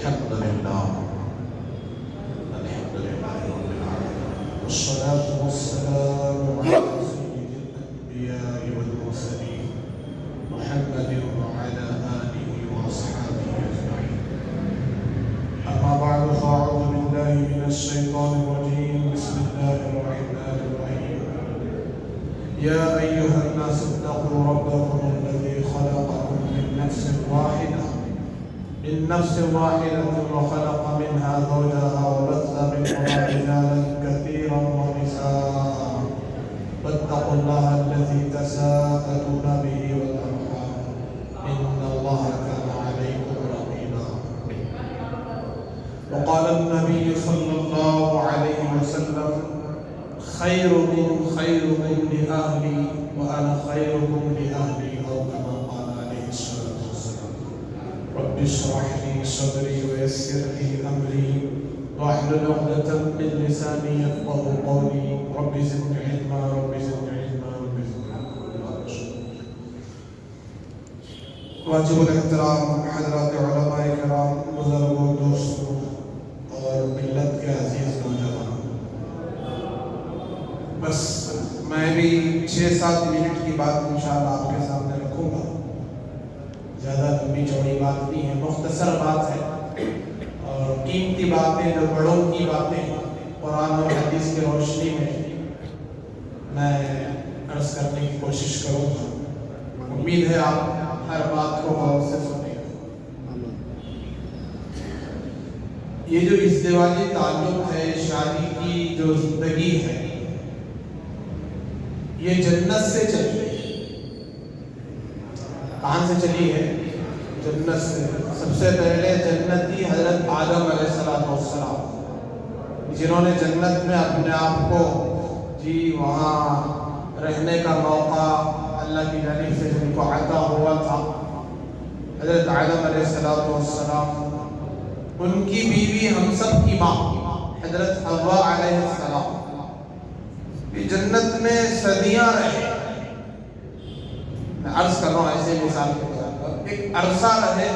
الحمد لله رب العالمين والصلاة والسلام على سيد الأنبياء والمرسلين محمد وعلى آله وأصحابه أجمعين. أما بعد فأعوذ بالله من الشيطان الرجيم. بسم الله الرحمن الرحيم. يا أيها الناس اتقوا ربكم الذي خلقكم من نفس واحدة وخلق منها زوجها وبث منهما رجالا كثيرا ونساء واتقوا الله الذي تساءلون به والأرحام إن الله كان عليكم رقيبا. وقال النبي صلى الله عليه وسلم خيركم لأهلي وأنا خيركم لأهلي أو كما قال عليه الصلاة والسلام. رب اشرح لي صدري ويسر لي أمري واحلل عقدة من لساني يفقهوا قولي. رب زدني علما واجب الاحترام حضرات علماء کرام، بزرگوں، دوستوں اور ملت کے عزیز نوجوان، بس میں بھی 6-7 منٹ کی بات انشاءاللہ آپ کے سامنے رکھوں گا. زیادہ لمبی چوڑی بات نہیں ہے، مختصر بات ہے اور قیمتی باتیں جو بڑوں کی باتیں قرآن اور حدیث کی روشنی میں میں عرض کرنے کی کوشش کروں گا. امید ہے آپ ہر بات کو غور سے سنیں گے. یہ جو ازدواجی تعلق ہے، شادی کی جو زندگی ہے، یہ جنت سے چلی ہے. کہاں سے چلی ہے؟ جنت سے. سب سے پہلے جنتی حضرت آدم علیہ السلام، جنہوں نے جنت میں اپنے آپ کو وہاں رہنے کا موقع اللہ کی جانب سے جن کو عطا ہوا تھا. حضرت آدم علیہ السلام، ان کی بیوی ہم سب کی ماں حضرت حوا علیہ السلام جنت میں صدیاں رہے. میں عرض کر رہا ہوں ایسے مثال کے طور پر، ایک عرصہ رہے،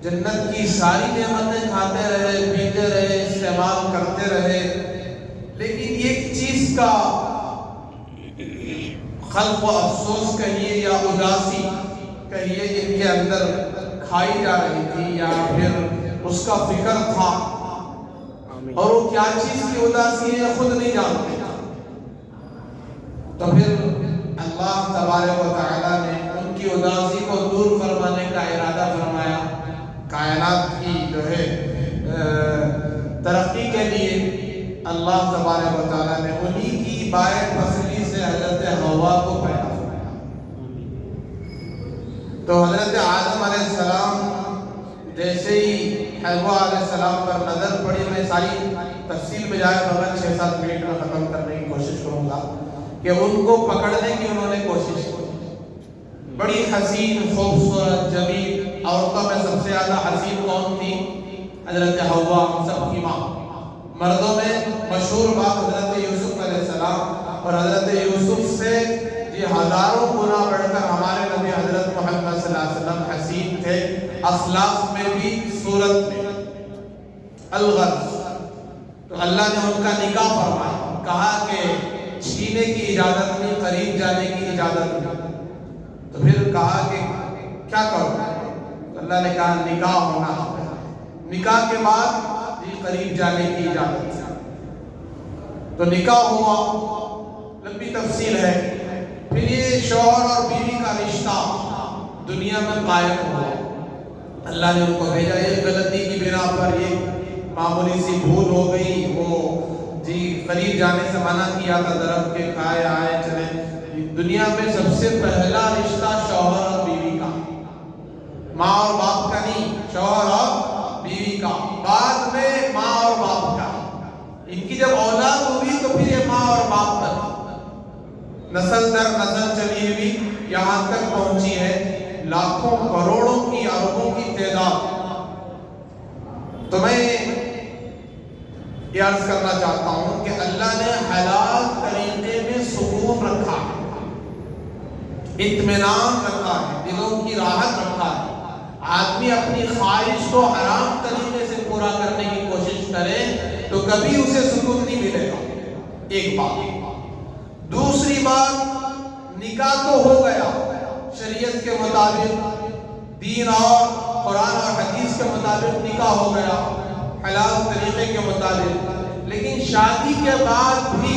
جنت کی ساری نعمتیں کھاتے رہے، پیتے رہے، استعمال کرتے رہے، لیکن ایک چیز کا خلق و افسوس کہیے یا اداسی کہیے ان کے اندر کھائی جا رہی تھی، یا پھر اس کا فکر تھا، اور وہ کیا چیز کی اداسی ہے خود نہیں جانتے. تو پھر اللہ تبارک و تعالیٰ نے ان کی اداسی کو دور فرمانے کا ارادہ فرمایا. کائنات کی جو ہے ترقی کے لیے اللہ تبارک و تعالیٰ نے انہی کی بائیں پسلی سے حضرت حوا کو پیدا فرمایا. تو حضرت آدم علیہ السلام جیسے ہی حوا علیہ السلام پر نظر پڑی، میں ساری تفصیل میں جائے بغیر 6-7 منٹ میں ختم کرنے کی کوشش کروں گا کہ ان کو پکڑنے کی انہوں نے کوشش کی. بڑی حسین، خوبصورت، جمیل عورتوں میں سب سے زیادہ حسین کون تھی؟ حضرت حوا، ہم سب کی ماں. مردوں میں مشہور بات حضرت یوسف علیہ السلام، اور حضرت یوسف سے ہزاروں گنا بڑھ کر ہمارے نبی حضرت محمد صلی اللہ علیہ وسلم حسین تھے، اخلاق میں بھی، صورت میں. الغرض تو اللہ نے ان کا نکاح فرمایا، کہا کہ چھینے کی اجازت نہیں، قریب جانے کی اجازت نہیں. تو پھر کہا کہ کیا کرو؟ تو اللہ نے کہا نکاح ہونا ہے. نکاح کے بعد قریب جانے کی اجازت. تو نکاح ہوا، لمبی تفصیل ہے. پھر یہ شوہر اور بیوی کا رشتہ دنیا میں قائم ہوا. اللہ نے ان کو بھیجا. ایک غلطی کی بنا پر یہ معمولی سی بھول ہو گئی، وہ قریب جانے سے منع کیا تھا، درخت کے کھائے آئے چلے. دنیا میں سب سے پہلا رشتہ شوہر اور بیوی کا، ماں اور باپ کا نہیں، شوہر اور بیوی کا. بعد میں ماں اور باپ کا. ان کی جب اولاد ہوئی تو پھر یہ ماں اور باپ بنی. نسل در نسل چلی ہوئی یہاں تک پہنچی ہے، لاکھوں کروڑوں کی، اربوں کی تعداد. تو میں یہ عرض کرنا چاہتا ہوں کہ اللہ نے حلال طریقے میں سکون رکھا ہے، اطمینان رکھا ہے، دلوں کی راحت رکھا ہے. آدمی اپنی خواہش کو حرام طریقے پورا کرنے کی کوشش کرے تو کبھی اسے سکون نہیں ملے گا. ایک بات. دوسری بات، نکاح تو ہو گیا شریعت کے مطابق، دین اور قرآن اور حدیث کے مطابق نکاح ہو گیا حلال طریقے کے مطابق، لیکن شادی کے بعد بھی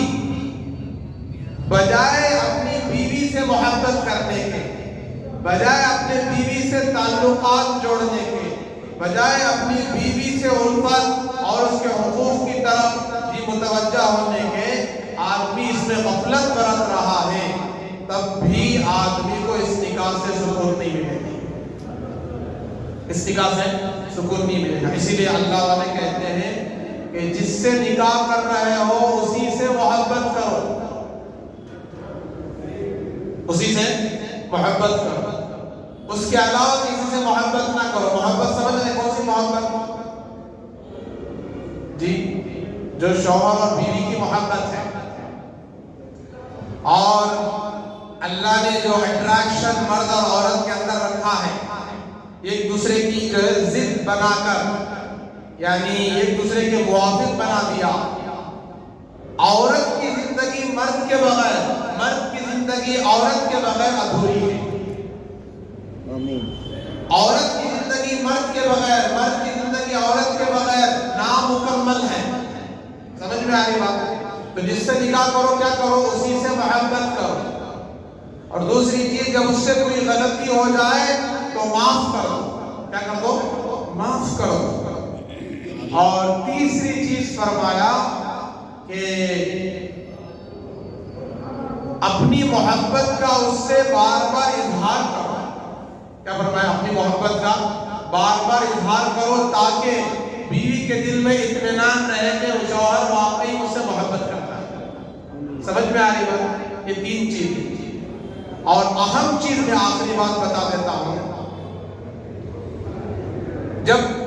بجائے اپنی بیوی سے محبت کرنے کے، بجائے اپنے بیوی سے تعلقات جوڑنے کے، بجائے اپنی بیوی سے الفت اور اس کے حقوق کی طرف بھی متوجہ ہونے کے، آدمی اس میں غفلت برت رہا ہے، تب بھی آدمی کو اس نکاح سے سکون نہیں ملے گا. اس نکاح سے سکون نہیں ملے گا. اسی لیے اللہ والے کہتے ہیں کہ جس سے نکاح کر رہے ہو اسی سے محبت کرو، اسی سے محبت کرو، اس کے علاوہ کسی سے محبت نہ کرو. محبت سمجھ لیں کون سی محبت؟ جی، جو شوہر اور بیوی کی محبت ہے، اور اللہ نے جو اٹریکشن مرد اور عورت کے اندر رکھا ہے، ایک دوسرے کی جو ہے ضد بنا کر، یعنی ایک دوسرے کے موافق بنا دیا. عورت کی زندگی مرد کے بغیر، مرد کی زندگی عورت کے بغیر ادھوری ہے. عورت کی زندگی مرد کے بغیر، مرد کی زندگی عورت کے بغیر نامکمل ہے. سمجھ میں آ رہی بات؟ تو جس سے نکاح کرو کیا کرو؟ اسی سے محبت کرو. اور دوسری چیز، جب اس سے کوئی غلطی ہو جائے تو معاف کرو. کیا کر دو؟ معاف کرو. اور تیسری چیز فرمایا کہ اپنی محبت کا اس سے بار بار اظہار کرو. کیا فرمایا؟ اپنی محبت کا بار بار اظہار کرو تاکہ بیوی کے دل میں اطمینان رہے کہ شوہر واقعی مجھ سے محبت کرتا ہے. سمجھ میں آ رہی بات؟ یہ تین چیز. اور اہم چیز میں آخری بات بتا دیتا ہوں. جب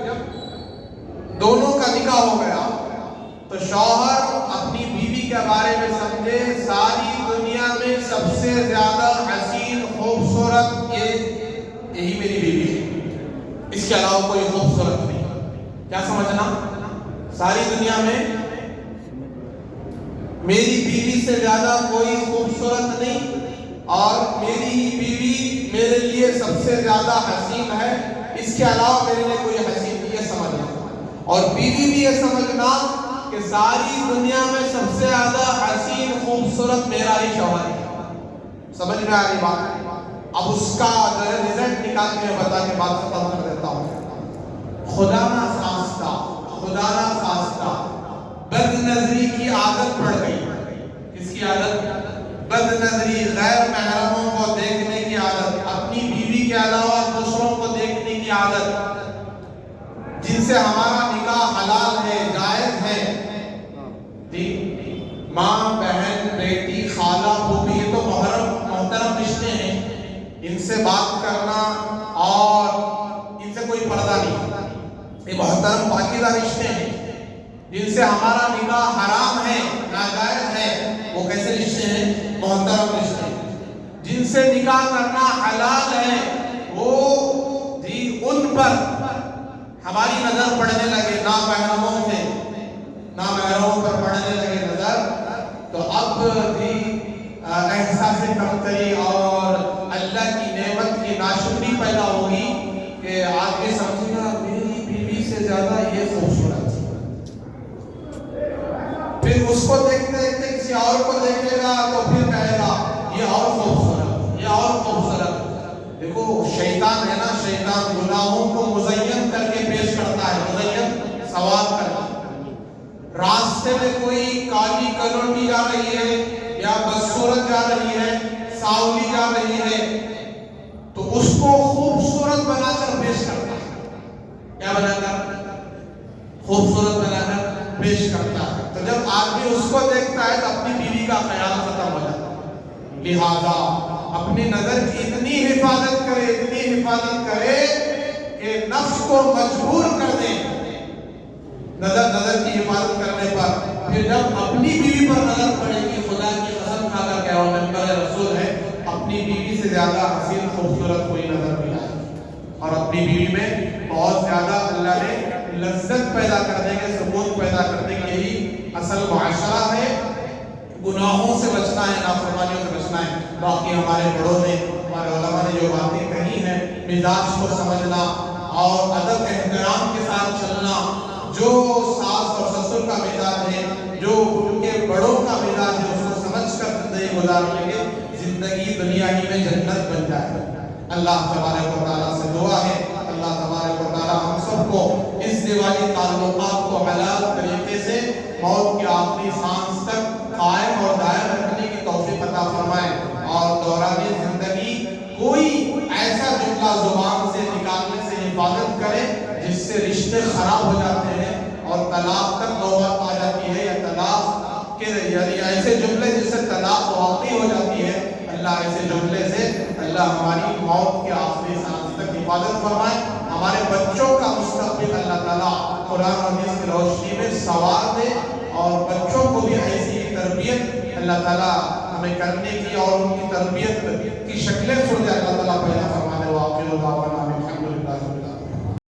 دونوں کا نکاح ہو گیا تو شوہر اپنی بیوی کے بارے میں سمجھے ساری دنیا میں سب سے زیادہ حسین خوبصورت یہی میری بیوی ہے، اس کے علاوہ کوئی خوبصورت نہیں. کیا سمجھنا؟ ساری دنیا میں میری بیوی سے زیادہ کوئی خوبصورت نہیں، اور میری بیوی میرے لیے سب سے زیادہ حسین ہے، اس کے علاوہ میرے لیے کوئی حسین نہیں. یہ سمجھنا. اور بیوی بھی یہ سمجھنا کہ ساری دنیا میں سب سے زیادہ حسین خوبصورت میرا ہی شوہر ہے. سمجھ میں آ رہی بات؟ اب اس کا جو ہے رزلٹ نکال کے بتا کے بات ختم کر دیتا ہوں. خدا نہ خواستہ، خدا نہ خواستہ بد نظری کی عادت پڑ گئی. کس کی عادت؟ بد نظری، غیر محرموں کو دیکھنے کی عادت، اپنی بیوی کے علاوہ دوسروں کو دیکھنے کی عادت، جن سے ہمارا نکاح حلال ہے، جائز ہے. ماں، بہن، بیٹی، خالہ، پھوپھی، یہ تو محترم رشتے ہیں. ان سے بات کرنا اور ان سے کوئی پردہ نہیں. یہ محترم پاکیزہ رشتے ہیں جن سے ہمارا نکاح حرام ہے، ناجائز ہے. وہ کیسے رشتے ہیں؟ محترم رشتے. جن سے نکاح کرنا حلال ہے، وہ ان پر ہماری نظر پڑنے لگے، نامحرموں سے، نامحرموں پر پڑنے لگے نظر، تو اب احساس کمتری اور اللہ کی نعمت کی ناشکری پیدا ہوگی کہ آدمی سمجھے گا میری بیوی سے زیادہ یہ خوبصورت. پھر اس کو دیکھتے دیکھتے کسی اور کو دیکھے گا تو پھر کہے گا یہ اور خوبصورت، یہ اور خوبصورت. دیکھو شیطان ہے نا، شیطان گناہوں کو مزین کر کے پیش کرتا ہے، مزین سوال کر کے. راستے میں کوئی کالی کلوٹی جا رہی ہے یا بدصورت جا رہی ہے، ساولی جا رہی ہے، تو اس کو خوبصورت بنا کر پیش کرتا ہے. کیا بنا کر؟ خوبصورت بنا کر پیش کرتا ہے. تو جب آدمی اس کو دیکھتا ہے تو اپنی بیوی کا خیال ختم ہو جاتا ہے. لہذا اپنی نظر کی اتنی حفاظت کرے، اتنی حفاظت کرے کہ نفس کو مجبور کر دے نظر کی حفاظت کرنے پر. پھر جب اپنی بیوی پر نظر پڑے گی، خدا کی قسم کھا کر کہہ رہا ہوں، ممبر رسول ہے، اپنی بیوی سے زیادہ حسین خوبصورت کوئی نظر نہیں آئے. اور اپنی بیوی میں بہت زیادہ اللہ نے لذت پیدا کرنے کے، سکون پیدا کرنے کے یہی اصل معاشرہ ہے۔ گناہوں سے بچنا ہے، نافرمانیوں سے بچنا ہے۔ باقی ہمارے بڑوں نے، ہمارے علماء نے جو باتیں کہی ہیں، مزاج کو سمجھنا اور ادب احترام کے ساتھ چلنا، جو ساس اور سسر کا مزاج ہے، جو ان کے بڑوں کا مزاج ہے، اس کو سمجھ کر زندگی گزارنے کے زندگی دنیا ہی میں جنت بن جائے۔ اللہ تبارک و تعالیٰ سے دعا ہے، اللہ تبارک و تعالیٰ ہم سب کو اس دیوالی تعلقات کو حلال طریقے سے موت کی آخری سانس تک قائم اور دائم رکھنے کی توفیق عطا فرمائے، اور دوران زندگی کوئی ایسا جملہ زبان سے نکالنے سے حفاظت کرے جس سے رشتے خراب ہو جاتے ہیں اور طلاق تک نوبت آ جاتی ہے، یا طلاق کے یعنی ایسے جملے جس سے طلاق واقع ہو جاتی ہے۔ اللہ ایسے جملے سے اللہ ہماری موت کے آخری سانس تک حفاظت فرمائے، ہمارے بچوں کا مستقبل اللہ تعالیٰ قرآن و حدیث کی روشنی میں سوار دے، اور بچوں کو بھی ایسی تربیت اللہ تعالیٰ ہمیں کرنے کی اور ان کی تربیت کی شکلیں